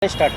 Start.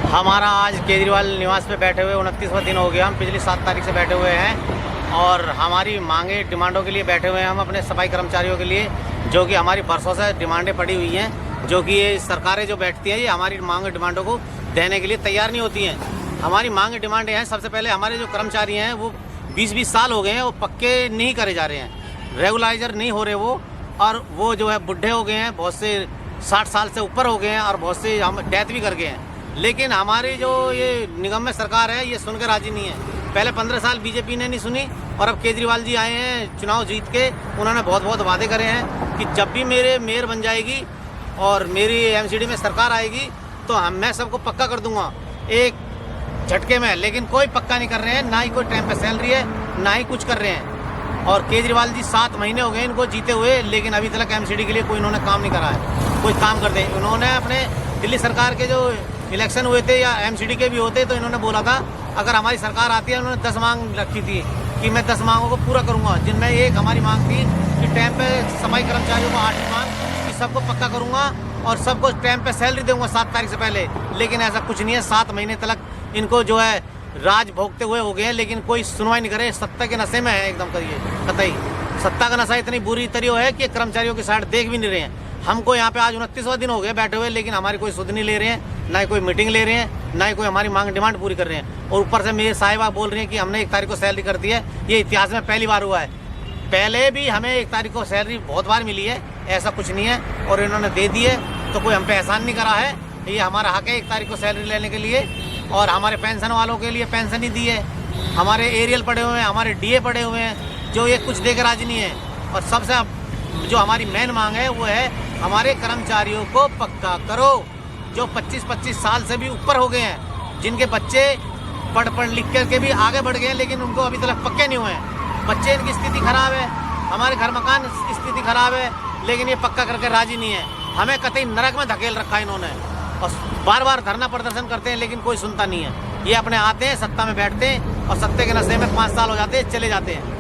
हमारा आज केजरीवाल निवास पे बैठे हुए 29वां दिन हो गया। हम पिछली 7 तारीख से बैठे हुए हैं और हमारी मांगे डिमांडों के लिए बैठे हुए हैं। हम अपने सफाई कर्मचारियों के लिए, जो कि हमारी बरसों से डिमांडें पड़ी हुई हैं, जो कि ये सरकारें जो बैठती हैं ये हमारी मांग डिमांडों को देने के लिए तैयार नहीं होती हैं। हमारी मांग डिमांडें हैं, सबसे पहले हमारे जो कर्मचारी हैं वो 20-20 साल हो गए हैं, वो पक्के नहीं करे जा रहे हैं, रेगुलाइजर नहीं हो रहे वो, और वो जो है बुढ़े हो गए हैं, बहुत से 60 साल से ऊपर हो गए हैं और बहुत से हम डेथ भी कर गए हैं। लेकिन हमारी जो ये निगम में सरकार है ये सुनकर राजी नहीं है। पहले 15 साल बीजेपी ने नहीं सुनी और अब केजरीवाल जी आए हैं चुनाव जीत के, उन्होंने बहुत बहुत वादे करे हैं कि जब भी मेरे मेयर बन जाएगी और मेरी एमसीडी में सरकार आएगी तो मैं सबको पक्का कर दूंगा एक झटके में। लेकिन कोई पक्का नहीं कर रहे हैं, ना ही कोई टाइम पे सैलरी है, ना ही कुछ कर रहे हैं। और केजरीवाल जी 7 महीने हो गए इनको जीते हुए, लेकिन अभी तक एमसीडी के लिए कोई इन्होंने काम नहीं करा है, कोई काम कर दे। उन्होंने अपने दिल्ली सरकार के जो इलेक्शन हुए थे या एमसीडी के भी होते तो इन्होंने बोला था अगर हमारी सरकार आती है, उन्होंने 10 मांग रखी थी कि मैं 10 मांगों को पूरा करूंगा, जिनमें एक हमारी मांग थी कि टाइम पे सफाई कर्मचारियों को 8वीं मांग कि सबको पक्का करूंगा और सबको टाइम पे सैलरी दूंगा 7 तारीख से पहले। लेकिन ऐसा कुछ नहीं है, 7 महीने तक इनको जो है राज भोगते हुए हो गए हैं, लेकिन कोई सुनवाई नहीं करे। सत्ता के नशे में है एकदम, करिए कतई सत्ता का नशा इतनी बुरी तरह है कि कर्मचारियों की साइड देख भी नहीं रहे हैं। हमको यहाँ पे आज 29वां दिन हो गया बैठे हुए, लेकिन हमारी कोई सुध नहीं ले रहे हैं, ना ही कोई मीटिंग ले रहे हैं, ना ही कोई हमारी मांग डिमांड पूरी कर रहे हैं। और ऊपर से मेरे साहिबा बोल रही हैं कि हमने 1 तारीख को सैलरी कर दी है। ये इतिहास में पहली बार हुआ है, पहले भी हमें 1 तारीख को सैलरी बहुत बार मिली है, ऐसा कुछ नहीं है। और इन्होंने दे दी है तो कोई हम पे एहसान नहीं करा है, ये हमारा हक है 1 तारीख को सैलरी लेने के लिए। और हमारे पेंशन वालों के लिए पेंशन ही दी है, हमारे एरियल पड़े हुए हैं, हमारे डीए पड़े हुए हैं, जो ये कुछ देकर राजी नहीं है। और सबसे जो हमारी मेन मांग है वो है हमारे कर्मचारियों को पक्का करो, जो 25-25 साल से भी ऊपर हो गए हैं, जिनके बच्चे पढ़ लिख करके भी आगे बढ़ गए हैं, लेकिन उनको अभी तक पक्के नहीं हुए हैं। बच्चे इनकी स्थिति खराब है, हमारे घर मकान स्थिति खराब है, लेकिन ये पक्का करके राजी नहीं है। हमें कतई नरक में धकेल रखा है इन्होंने, और बार बार धरना प्रदर्शन करते हैं लेकिन कोई सुनता नहीं है। ये अपने आते हैं, सत्ता में बैठते हैं और सत्ते के नशे में 5 साल हो जाते हैं, चले जाते हैं।